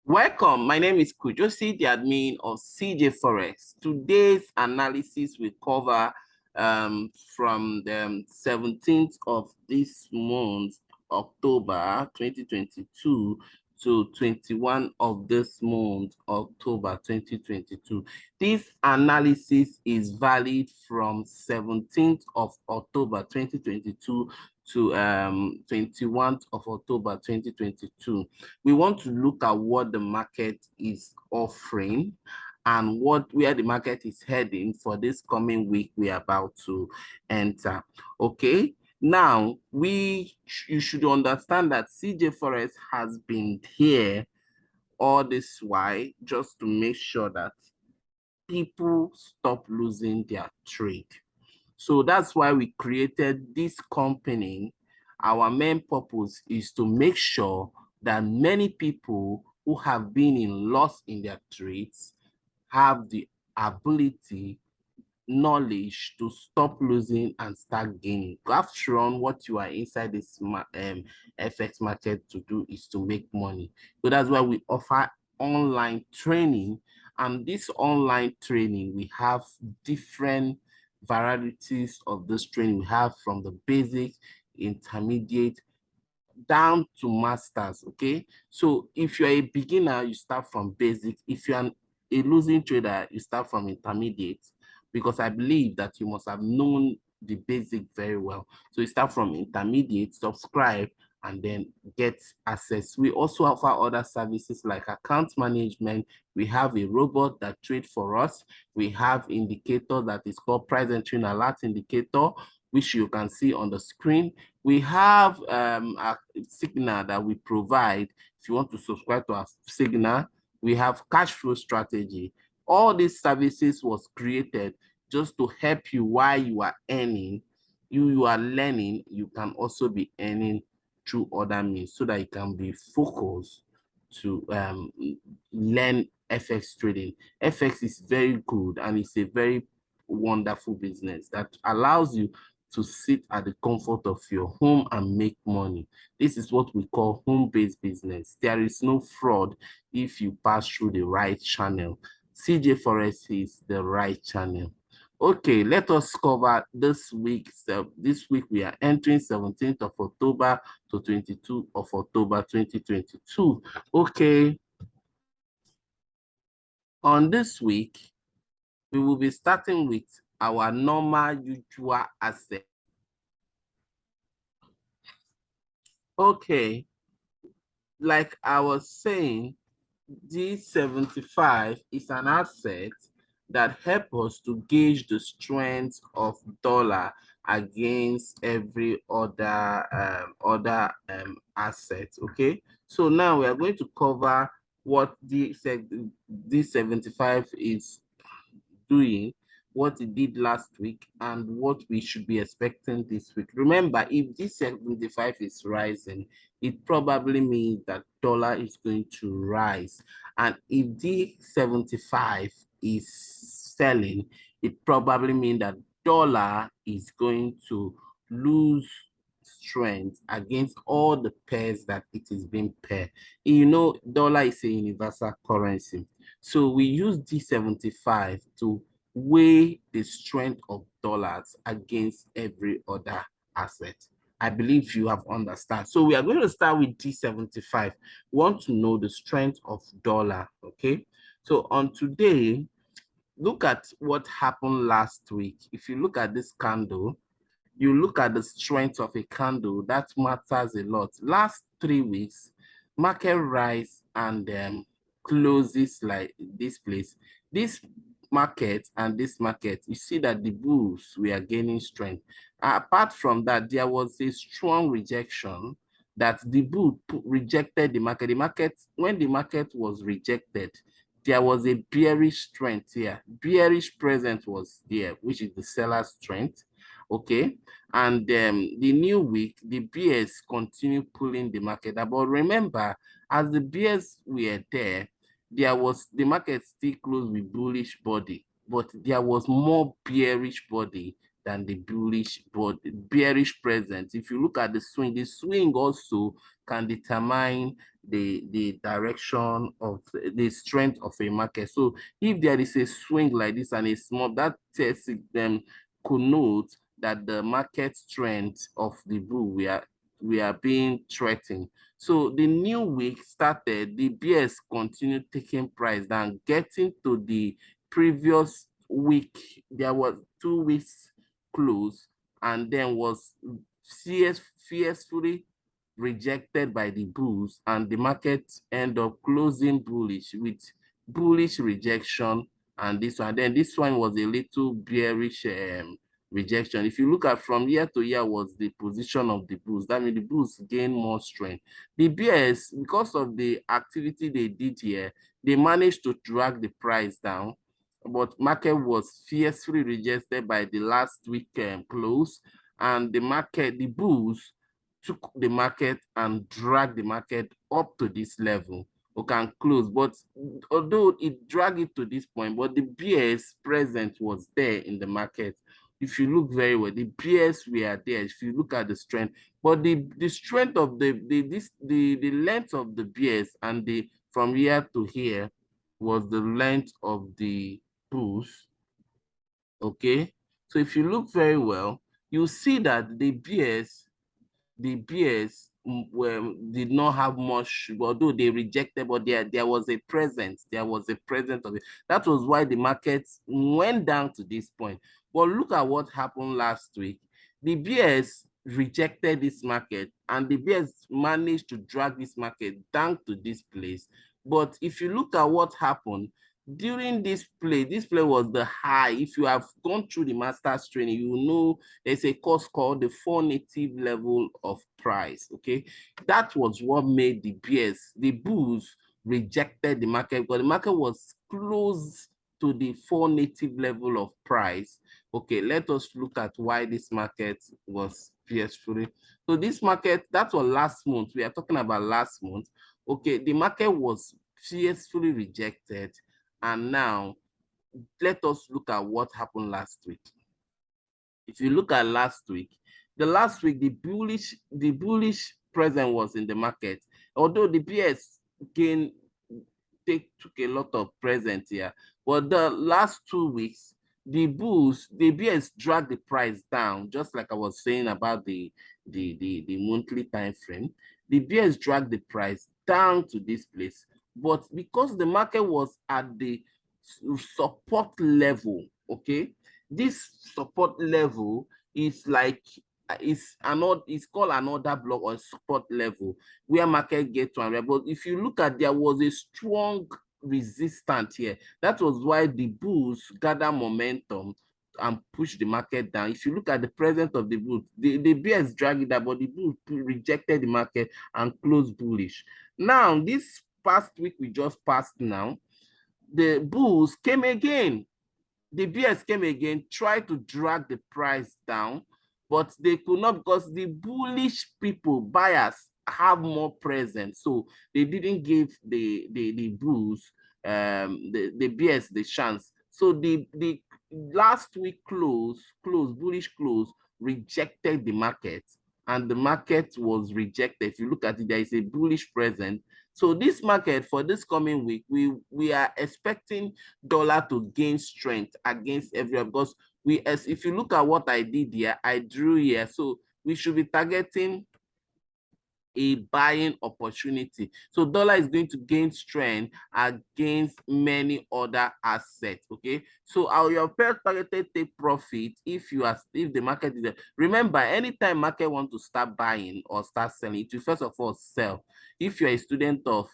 Welcome. My name is Kujosi, the admin of CJ Forex. Today's analysis will cover from the 17th of this month, October 2022, to 21 of this month, October 2022. This analysis is valid from 17th of October 2022 to 21st of October 2022. We want to look at what the market is offering and where the market is heading for this coming week we're about to enter. Okay, now you should understand that CJ Forex has been here all this while just to make sure that people stop losing their trade. So that's why we created this company. Our main purpose is to make sure that many people who have been in loss in their trades have the ability, knowledge to stop losing and start gaining. After all, what you are inside this FX market to do is to make money. So that's why we offer online training. And this online training, we have different varieties of this training. We have from the basic, intermediate, down to masters. Okay, so if you're a beginner, you start from basic. If you're a losing trader, you start from intermediate, because I believe that you must have known the basic very well. So you start from intermediate, subscribe, and then get access. We also offer other services like account management. We have a robot that trades for us. We have indicator that is called price entry and alert indicator, which you can see on the screen. We have a signal that we provide. If you want to subscribe to our signal, we have cash flow strategy. All these services was created just to help you while you are earning. You are learning, you can also be earning through other means so that you can be focused to learn FX trading. FX is very good and it's a very wonderful business that allows you to sit at the comfort of your home and make money. This is what we call home-based business. There is no fraud if you pass through the right channel. CJ Forex is the right channel. Okay, let us cover this week. So this week we are entering 17th of October to 22 of October 2022. Okay. On this week, we will be starting with our normal usual asset. Okay, like I was saying, D75 is an asset that helps us to gauge the strength of dollar against every other asset. Okay, so now we are going to cover what D75 is doing, what it did last week, and what we should be expecting this week. Remember, if D75 is rising, it probably means that dollar is going to rise. And if D75 is selling, it probably means that dollar is going to lose strength against all the pairs that it is being paired. You know, dollar is a universal currency. So we use D75 to weigh the strength of dollars against every other asset. I believe you have understand. So we are going to start with D75. We want to know the strength of dollar, okay? So on today, look at what happened last week. If you look at this candle, you look at the strength of a candle, that matters a lot. Last 3 weeks, market rise and closes like this place. This market and this market, you see that the bulls, we are gaining strength. Apart from that, there was a strong rejection that the bull rejected the market. The market, when the market was rejected, there was a bearish strength here. Bearish presence was there, which is the seller's strength. Okay, and the new week, the bears continue pulling the market. But remember, as the bears were there, the market still closed with bullish body, but there was more bearish body than the bullish but bearish presence. If you look at the swing also can determine the direction of the strength of a market. So if there is a swing like this and a small, that tells them connote that the market strength of the bull we are being threatened. So the new week started, the bears continued taking price down, getting to the previous week. There was 2 weeks close and then was fiercely rejected by the bulls, and the market end up closing bullish with bullish rejection. And this one, then this one was a little bearish rejection. If you look at from year to year was the position of the bulls. That means the bulls gain more strength. The bears, because of the activity they did here, they managed to drag the price down, but market was fiercely rejected by the last week close, and the bulls took the market and dragged the market up to this level. Can close, but although it dragged it to this point, but the bears present was there in the market. If you look very well, the bears were there. If you look at the strength, but the strength of the length of the bears and the from here to here was the length of the bulls. Okay, so if you look very well, you see that the bears did not have much, although they rejected, but there was a presence. There was a presence of it. That was why the market went down to this point. But look at what happened last week. The bears rejected this market, and the bears managed to drag this market down to this place. But if you look at what happened, during this play was the high. If you have gone through the master's training, you know there's a course called the 4 native level of price. Okay, that was what made the bulls rejected the market, because the market was close to the 4 native level of price. Okay, let us look at why this market was fiercely. So this market, that was last month. We are talking about last month. Okay, the market was fiercely rejected. And now, let us look at what happened last week. If you look at last week, the bullish presence was in the market. Although the bears took a lot of presence here, but the last 2 weeks, the bears dragged the price down, just like I was saying about the monthly time frame. The bears dragged the price down to this place. But because the market was at the support level, okay, this support level is like it's called another block or support level where market get to and but if you look at, there was a strong resistance here. That was why the bulls gather momentum and push the market down. If you look at the presence of the bulls, the bears drag it down, but the bulls rejected the market and closed bullish. Now, this past week we just passed now, the bulls came again. The bears came again, tried to drag the price down, but they could not, because the bullish people, buyers, have more presence. So they didn't give the bulls, the bears, the chance. So the last week bullish close, rejected the market, and the market was rejected. If you look at it, there is a bullish presence. So this market for this coming week, we are expecting dollar to gain strength against everyone, because if you look at what I did here, I drew here. So we should be targeting a buying opportunity. So dollar is going to gain strength against many other assets. Okay, so your first targeted take profit if the market is there. Remember, anytime market want to start buying or start selling, it will first of all sell. If you're a student of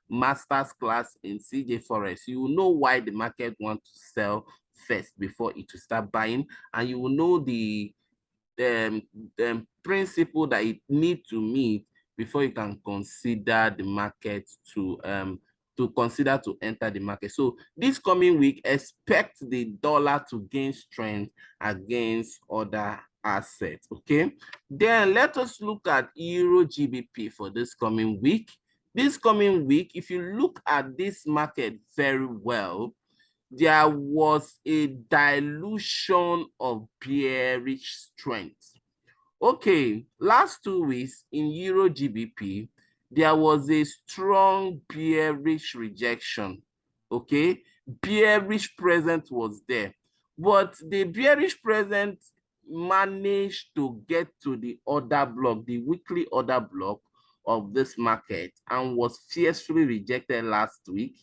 master's class in CJ Forex, you will know why the market want to sell first before it will start buying, and you will know the principle that it need to meet before you can consider the market to consider to enter the market. So this coming week, expect the dollar to gain strength against other assets. Okay, then let us look at Euro GBP for this coming week. This coming week, if you look at this market very well, there was a dilution of bearish strength. Okay, last 2 weeks in Euro GBP, there was a strong bearish rejection. Okay, bearish presence was there, but the bearish presence managed to get to the order block, the weekly order block of this market, and was fiercely rejected last week.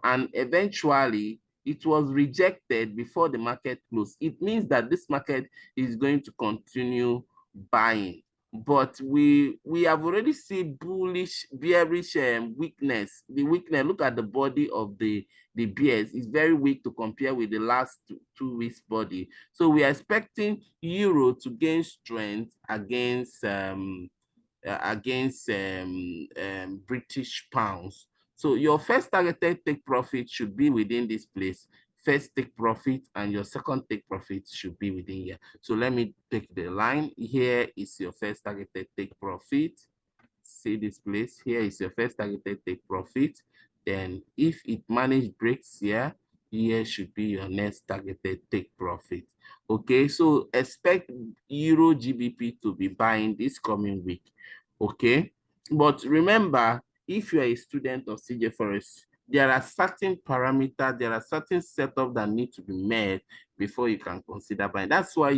And eventually, it was rejected before the market closed. It means that this market is going to continue buying, but we have already seen bullish bearish weakness. The weakness, look at the body of the bears, is very weak to compare with the last 2 weeks body. So we are expecting euro to gain strength against British pounds. So your first targeted take profit should be within this place. First take profit and your second take profit should be within here. So let me take the line. Here is your first targeted take profit. See this place. Here is your first targeted take profit. Then if it managed breaks here, here should be your next targeted take profit. Okay, so expect Euro GBP to be buying this coming week. Okay, but remember, if you're a student of CJ Forex, there are certain parameters, there are certain setups that need to be met before you can consider buying. That's why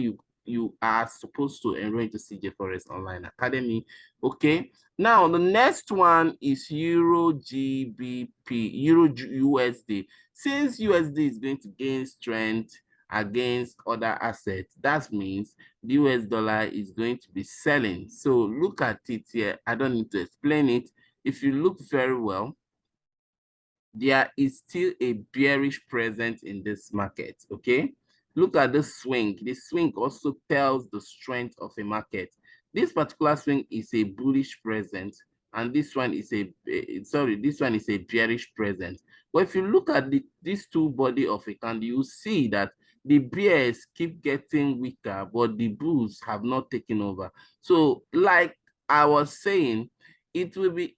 you are supposed to enroll into CJ Forex Online Academy. Okay, now the next one is Euro GBP, Euro USD. Since USD is going to gain strength against other assets, that means the US dollar is going to be selling. So look at it here. I don't need to explain it. If you look very well, there is still a bearish presence in this market. Okay, look at the swing. The swing also tells the strength of a market. This particular swing is a bullish presence, and this one is this one is a bearish presence. But if you look at these two body of a candle, you see that the bears keep getting weaker, but the bulls have not taken over. So like I was saying, it will be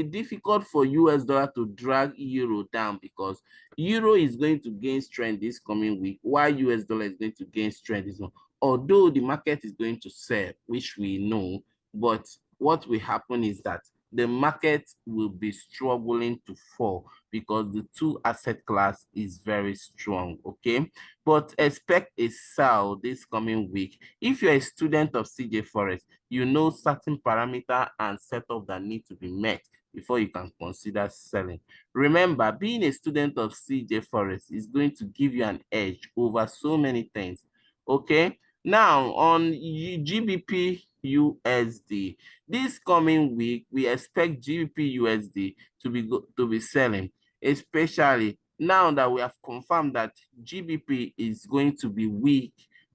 difficult for US dollar to drag euro down, because euro is going to gain strength this coming week, while US dollar is going to gain strength this one. Although the market is going to sell, which we know, but what will happen is that the market will be struggling to fall because the two asset class is very strong. Okay, but expect a sell this coming week. If you're a student of CJ Forex, you know certain parameter and setup that need to be met before you can consider selling. Remember, being a student of CJ Forex is going to give you an edge over so many things. Okay, now on GBP USD, this coming week we expect GBP USD to be selling, especially now that we have confirmed that GBP is going to be weak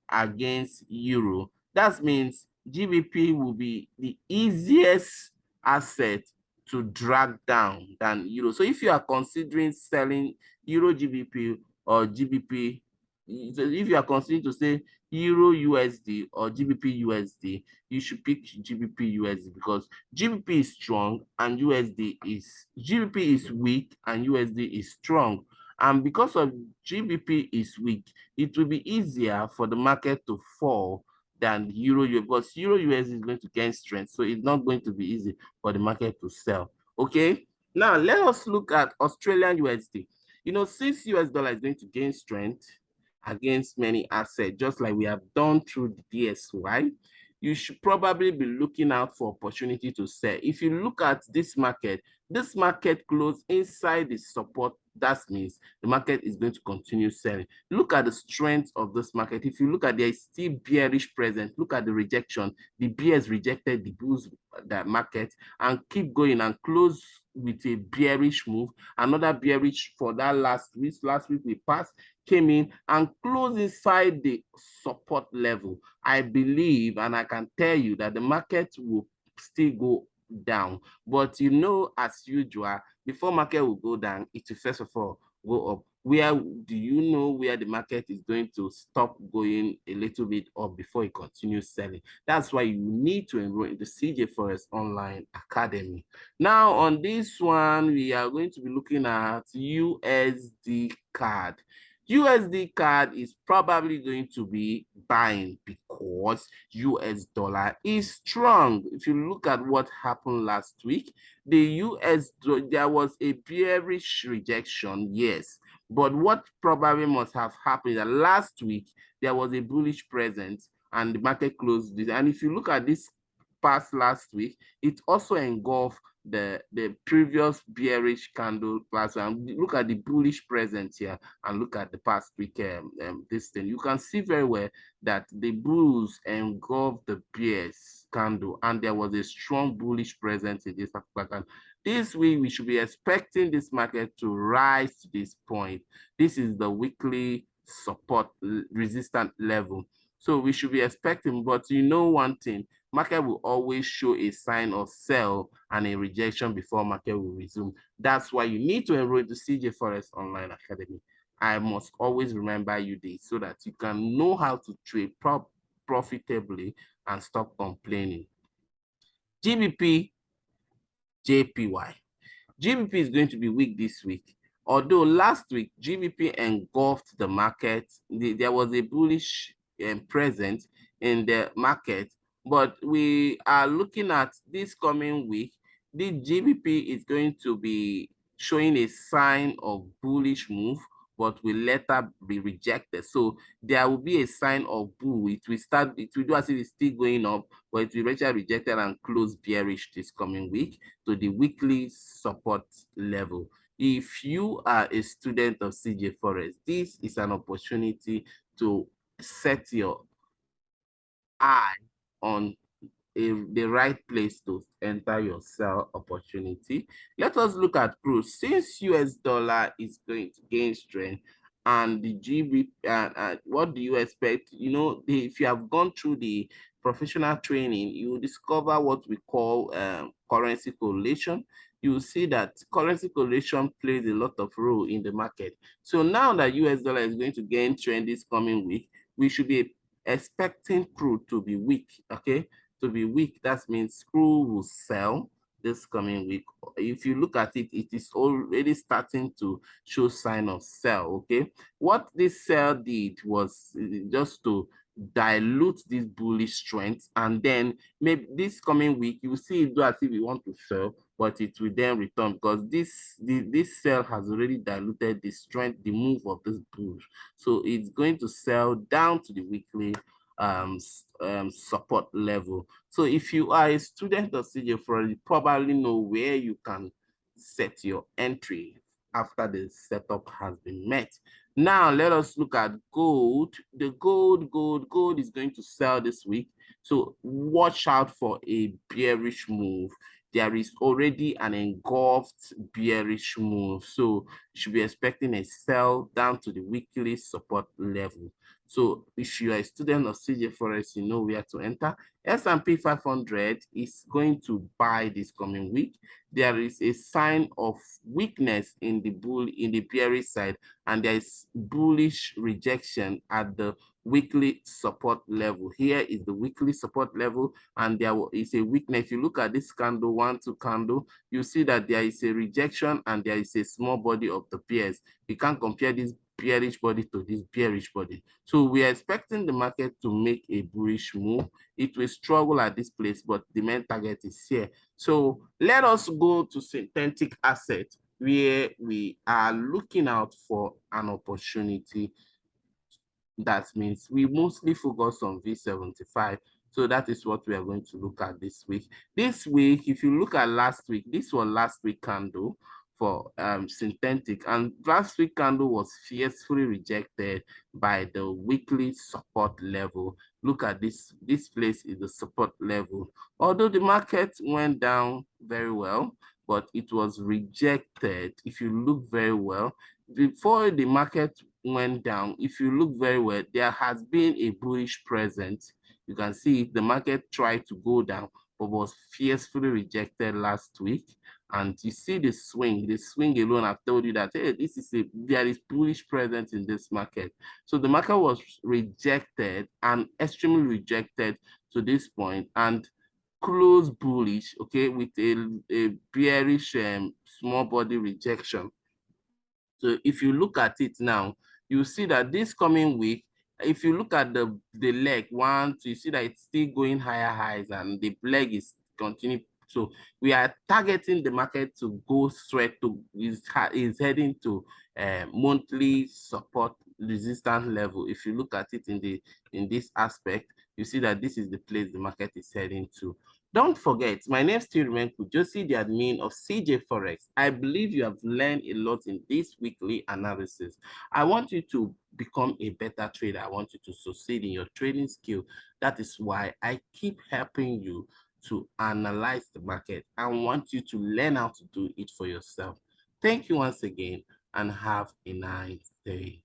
against euro. That means GBP will be the easiest asset to drag down than euro. So if you are considering selling euro GBP or GBP, if you are considering to say euro USD or GBP USD, you should pick GBP USD, because GBP is strong and GBP is weak and USD is strong. And because of GBP is weak, it will be easier for the market to fall than euro, because euro USD is going to gain strength, so it's not going to be easy for the market to sell. Okay, now let us look at Australian USD. You know, since US dollar is going to gain strength against many assets, just like we have done through the DSY, you should probably be looking out for opportunity to sell. If you look at this market closed inside the support. That means the market is going to continue selling. Look at the strength of this market. If you look at, there is still bearish presence. Look at the rejection. The bears rejected the bulls, that market, and keep going and close with a bearish move. Another bearish for that last week. Last week we passed, came in and closed inside the support level. I believe, and I can tell you that the market will still go down, but you know, as usual, before market will go down, it will first of all go up. Where do you know where the market is going to stop going a little bit up before it continues selling? That's why you need to enroll in the CJ Forex Online Academy. Now, on this one, we are going to be looking at USD CAD. USD CAD is probably going to be buying because US dollar is strong. If you look at what happened last week, there was a bearish rejection, yes. But what probably must have happened that last week, there was a bullish presence and the market closed this. And if you look at this past last week, it also engulfed the previous bearish candle last week. And look at the bullish presence here and look at the past week, this thing. You can see very well that the bulls engulfed the bears candle and there was a strong bullish presence in this particular candle. This week, we should be expecting this market to rise to this point. This is the weekly support resistance level. So we should be expecting, but you know one thing, market will always show a sign of sell and a rejection before market will resume. That's why you need to enroll to CJ Forex Online Academy. I must always remember you this so that you can know how to trade profitably and stop complaining. GBP, JPY. GBP is going to be weak this week. Although last week, GBP engulfed the market. There was a bullish presence in the market, but we are looking at this coming week, the GBP is going to be showing a sign of bullish move, but will later be rejected. So there will be a sign of bull. It will do as if it's still going up, but it will eventually rejected and close bearish this coming week to the weekly support level. If you are a student of CJ Forex, this is an opportunity to set your eye on the right place to enter your sell opportunity. Let us look at crude. Since US dollar is going to gain strength and the GB, what do you expect? You know, if you have gone through the professional training, you will discover what we call currency correlation. You will see that currency correlation plays a lot of role in the market. So now that US dollar is going to gain trend this coming week, we should be expecting crude to be weak, okay? To be weak, that means crude will sell this coming week. If you look at it, it is already starting to show sign of sell, okay? What this sell did was just to dilute this bullish strength, and then maybe this coming week, you will see it do as if you want to sell, but it will then return because this sell has already diluted the strength, the move of this bull. So it's going to sell down to the weekly support level. So if you are a student of CJ Forex, you probably know where you can set your entry after the setup has been met. Now let us look at gold. The gold is going to sell this week. So watch out for a bearish move. There is already an engulfed bearish move. So you should be expecting a sell down to the weekly support level. So if you are a student of CJ Forex, you know where to enter. S&P 500 is going to buy this coming week. There is a sign of weakness in the bearish side, and there is bullish rejection at the weekly support level. Here is the weekly support level, and there is a weakness. If you look at this candle, 1-2 candle, you see that there is a rejection and there is a small body of the pairs. You can't compare this bearish body to this bearish body. So we are expecting the market to make a bullish move. It will struggle at this place, but the main target is here. So let us go to synthetic asset where we are looking out for an opportunity. That means we mostly focus on V75. So that is what we are going to look at this week. This week, if you look at last week, this was last week candle for synthetic, and last week candle was fiercely rejected by the weekly support level. Look at this place is the support level. Although the market went down very well, but it was rejected. If you look very well, before the market went down, if you look very well, there has been a bullish presence. You can see the market tried to go down, but was fiercely rejected last week. And you see the swing alone. I've told you that, hey, there is bullish presence in this market. So the market was rejected and extremely rejected to this point and close bullish, okay, with a bearish small body rejection. So if you look at it now, you see that this coming week, if you look at the leg one, you see that it's still going higher highs and the leg is continuing. So we are targeting the market to go straight to is heading to monthly support resistance level. If you look at it in this aspect, you see that this is the place the market is heading to. Don't forget, my name still remains Kujosi, the admin of CJ Forex. I believe you have learned a lot in this weekly analysis. I want you to become a better trader. I want you to succeed in your trading skill. That is why I keep helping you to analyze the market. I want you to learn how to do it for yourself. Thank you once again and have a nice day.